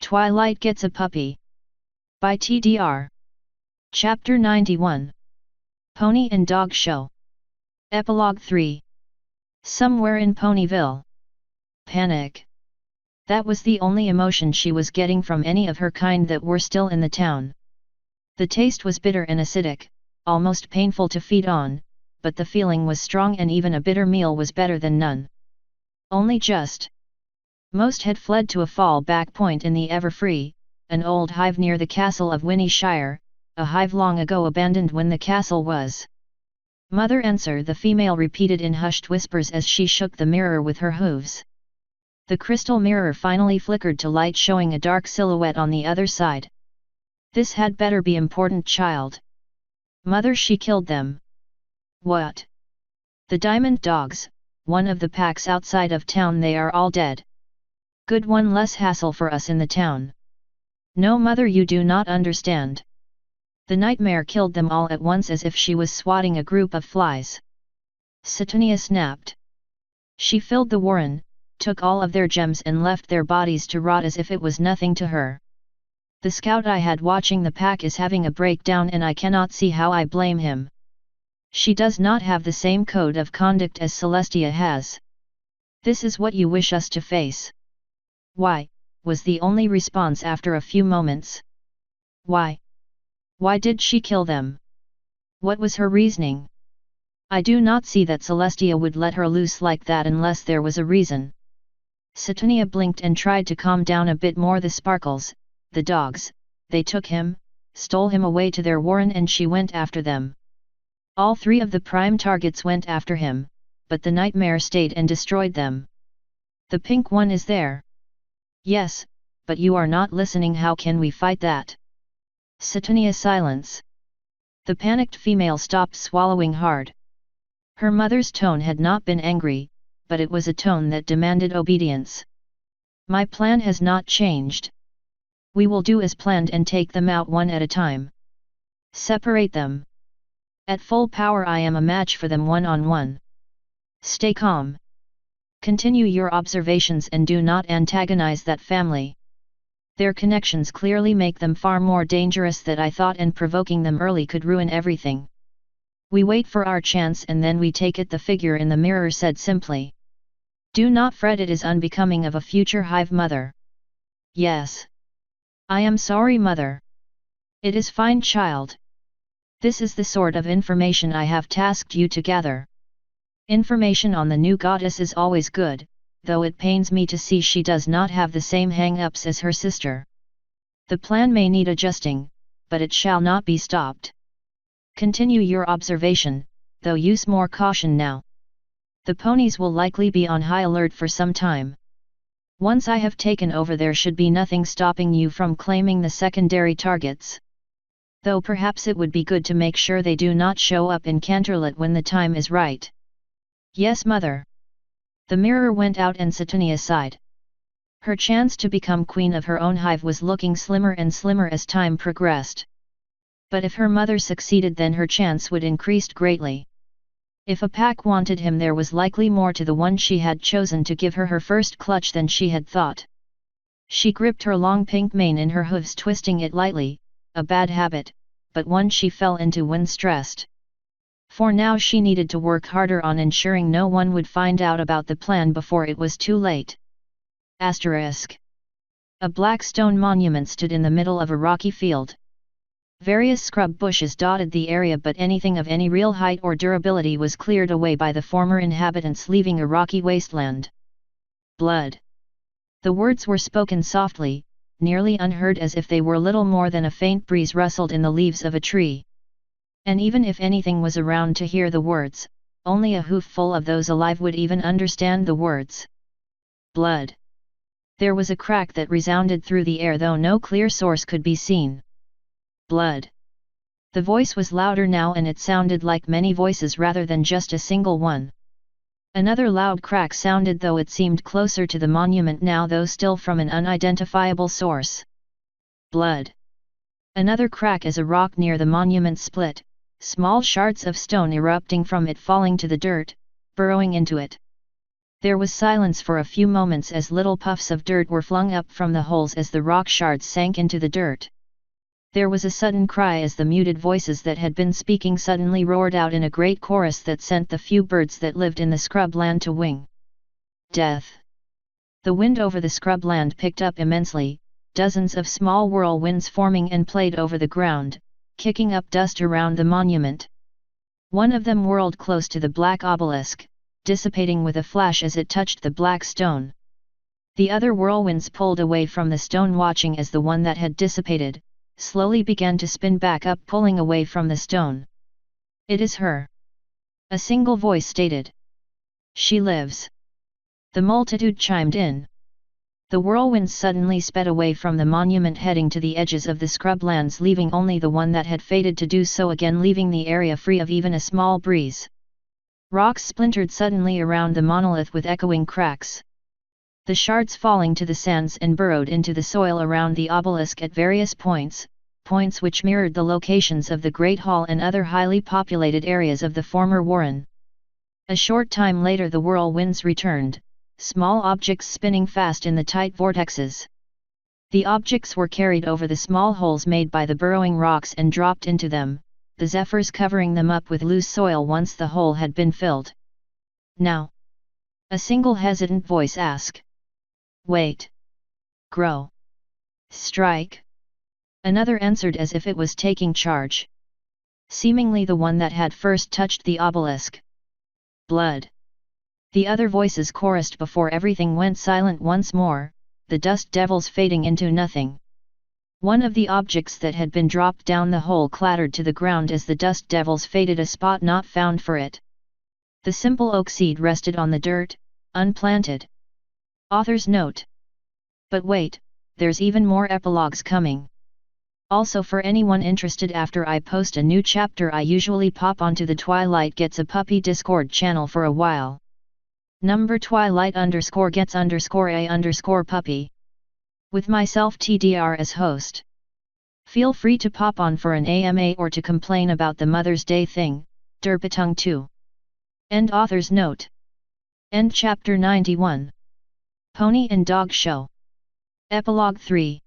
Twilight Gets a Puppy. By TDR. Chapter 91. Pony and Dog Show. Epilogue 3. Somewhere in Ponyville. Panic. That was the only emotion she was getting from any of her kind that were still in the town. The taste was bitter and acidic, almost painful to feed on, but the feeling was strong, and even a bitter meal was better than none. Only just. Most had fled to a fall-back point in the Everfree, an old hive near the castle of Winnieshire, a hive long ago abandoned when the castle was. Mother answer, the female repeated in hushed whispers as she shook the mirror with her hooves. The crystal mirror finally flickered to light, showing a dark silhouette on the other side. This had better be important, child. Mother, she killed them. What? The diamond dogs, one of the packs outside of town, they are all dead. Good, one less hassle for us in the town. No, mother, you do not understand. The nightmare killed them all at once as if she was swatting a group of flies. Satunia snapped. She filled the warren, took all of their gems and left their bodies to rot as if it was nothing to her. The scout I had watching the pack is having a breakdown, and I cannot see how I blame him. She does not have the same code of conduct as Celestia has. This is what you wish us to face? Why, was the only response after a few moments. Why? Why did she kill them? What was her reasoning? I do not see that Celestia would let her loose like that unless there was a reason. Satunia blinked and tried to calm down a bit more. The Sparkles, the dogs, they took him, stole him away to their warren, and she went after them. All three of the prime targets went after him, but the nightmare stayed and destroyed them. The pink one is there. Yes, but you are not listening. How can we fight that? Satunia silence. The panicked female stopped swallowing hard. Her mother's tone had not been angry, but it was a tone that demanded obedience. My plan has not changed. We will do as planned and take them out one at a time. Separate them. At full power I am a match for them one-on-one. Stay calm. Continue your observations and do not antagonize that family. Their connections clearly make them far more dangerous than I thought, and provoking them early could ruin everything. We wait for our chance and then we take it, the figure in the mirror said simply. Do not fret, it is unbecoming of a future hive mother. Yes. I am sorry, mother. It is fine, child. This is the sort of information I have tasked you to gather. Information on the new goddess is always good, though it pains me to see she does not have the same hang-ups as her sister. The plan may need adjusting, but it shall not be stopped. Continue your observation, though use more caution now. The ponies will likely be on high alert for some time. Once I have taken over, there should be nothing stopping you from claiming the secondary targets. Though perhaps it would be good to make sure they do not show up in Canterlot when the time is right. Yes, mother. The mirror went out and Satunia sighed. Her chance to become queen of her own hive was looking slimmer and slimmer as time progressed. But if her mother succeeded, then her chance would increase greatly. If a pack wanted him, there was likely more to the one she had chosen to give her first clutch than she had thought. She gripped her long pink mane in her hooves, twisting it lightly, a bad habit, but one she fell into when stressed. For now she needed to work harder on ensuring no one would find out about the plan before it was too late. Asterisk. A black stone monument stood in the middle of a rocky field. Various scrub bushes dotted the area, but anything of any real height or durability was cleared away by the former inhabitants, leaving a rocky wasteland. Blood. The words were spoken softly, nearly unheard, as if they were little more than a faint breeze rustled in the leaves of a tree. And even if anything was around to hear the words, only a hoofful of those alive would even understand the words. Blood. There was a crack that resounded through the air, though no clear source could be seen. Blood. The voice was louder now, and it sounded like many voices rather than just a single one. Another loud crack sounded, though it seemed closer to the monument now, though still from an unidentifiable source. Blood. Another crack as a rock near the monument split, small shards of stone erupting from it falling to the dirt, burrowing into it. There was silence for a few moments as little puffs of dirt were flung up from the holes as the rock shards sank into the dirt. There was a sudden cry as the muted voices that had been speaking suddenly roared out in a great chorus that sent the few birds that lived in the scrubland to wing. Death! The wind over the scrubland picked up immensely, dozens of small whirlwinds forming and played over the ground, kicking up dust around the monument. One of them whirled close to the black obelisk, dissipating with a flash as it touched the black stone. The other whirlwinds pulled away from the stone, watching as the one that had dissipated, slowly began to spin back up, pulling away from the stone. "It is her!" a single voice stated. "She lives!" The multitude chimed in. The whirlwinds suddenly sped away from the monument, heading to the edges of the scrublands, leaving only the one that had faded to do so again, leaving the area free of even a small breeze. Rocks splintered suddenly around the monolith with echoing cracks. The shards falling to the sands and burrowed into the soil around the obelisk at various points which mirrored the locations of the Great Hall and other highly populated areas of the former warren. A short time later the whirlwinds returned, small objects spinning fast in the tight vortexes. The objects were carried over the small holes made by the burrowing rocks and dropped into them, the zephyrs covering them up with loose soil once the hole had been filled. "Now?" a single hesitant voice asked. "Wait. Grow. Strike." Another answered as if it was taking charge. Seemingly the one that had first touched the obelisk. "Blood." The other voices chorused before everything went silent once more, the dust devils fading into nothing. One of the objects that had been dropped down the hole clattered to the ground as the dust devils faded, a spot not found for it. The simple oak seed rested on the dirt, unplanted. Author's note. But wait, there's even more epilogues coming. Also, for anyone interested, after I post a new chapter I usually pop onto the Twilight Gets a Puppy Discord channel for a while. Number Twilight_gets_a_puppy. With myself TDR as host. Feel free to pop on for an AMA or to complain about the Mother's Day thing, Derpatung 2. End author's note. End chapter 91. Pony and Dog Show. Epilogue 3.